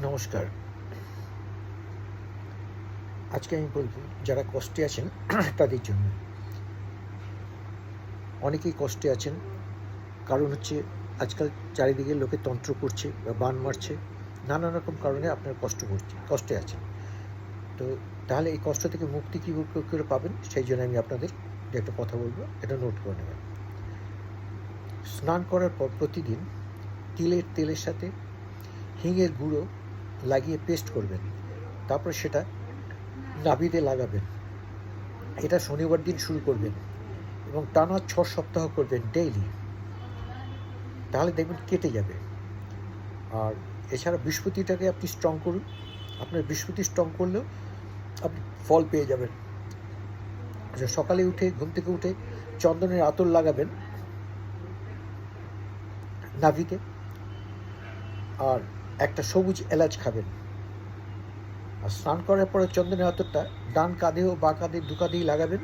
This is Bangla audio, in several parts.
নমস্কার। আজকে আমি বলব যারা কষ্টে আছেন তাদের জন্য। অনেকেই কষ্টে আছেন, কারণ হচ্ছে আজকাল চারিদিকে লোকে তন্ত্র করছে বা বান মারছে, নানা রকম কারণে আপনার কষ্টে আছেন। তো তাহলে এই কষ্ট থেকে মুক্তি কী করে পাবেন, সেই জন্য আমি আপনাদের একটা কথা বলবো, এটা নোট করে নেবেন। স্নান করার পর প্রতিদিন তিলের তেলের সাথে হিঙের গুঁড়ো লাগিয়ে পেস্ট করবেন, তারপর সেটা নাভিতে লাগাবেন। এটা শনিবার দিন শুরু করবেন এবং টানা 6 সপ্তাহ করবেন ডেইলি, তাহলে দেখবেন কেটে যাবে। আর এছাড়া বৃহস্পতিটাকে আপনি স্ট্রং করুন। আপনার বৃহস্পতি স্ট্রং করলেও আপনি ফল পেয়ে যাবেন। সকালে উঠে ঘুম থেকে উঠে চন্দনের আতর লাগাবেন নাভিতে, আর একটা সবুজ এলাচ খাবেন। আর স্নান করার পরে চন্দনের আতরটা ডান কাঁধে ও বাঁ কাঁধে দু কাঁধেই লাগাবেন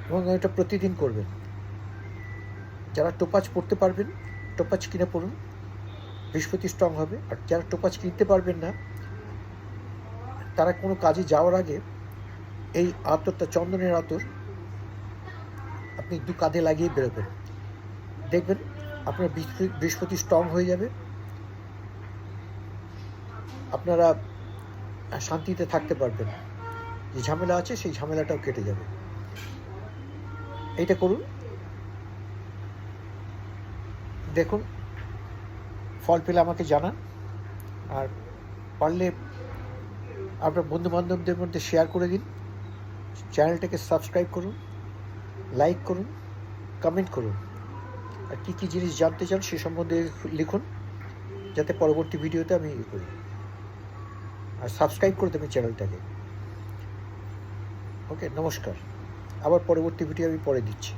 এবং এটা প্রতিদিন করবেন। যারা টোপাজ পড়তে পারবেন টোপাজ কিনে পড়ুন, বৃহস্পতি স্ট্রং হবে। আর যারা টোপাজ কিনতে পারবেন না, তারা কোনো কাজে যাওয়ার আগে এই আতরটা, চন্দনের আতর, আপনি দু কাঁধে লাগিয়ে বেরোবেন। দেখবেন আপনার বৃহস্পতি স্ট্রং হয়ে যাবে, আপনারা শান্তিতে থাকতে পারবেন। যে ঝামেলা আছে সেই ঝামেলাটাও কেটে যাবে। এইটা করুন, দেখুন ফল পেলে আমাকে জানান। আর পারলে আপনার বন্ধুবান্ধবদের মধ্যে শেয়ার করে দিন। চ্যানেলটাকে সাবস্ক্রাইব করুন, লাইক করুন, কমেন্ট করুন। আর কী কী জিনিস জানতে চান সে সম্বন্ধে লিখুন, যাতে পরবর্তী ভিডিওতে আমি করি। আর সাবস্ক্রাইব করে দেবেন চ্যানেলটাকে। ওকে, নমস্কার। আবার পরবর্তী ভিডিও আমি পরে দিচ্ছি।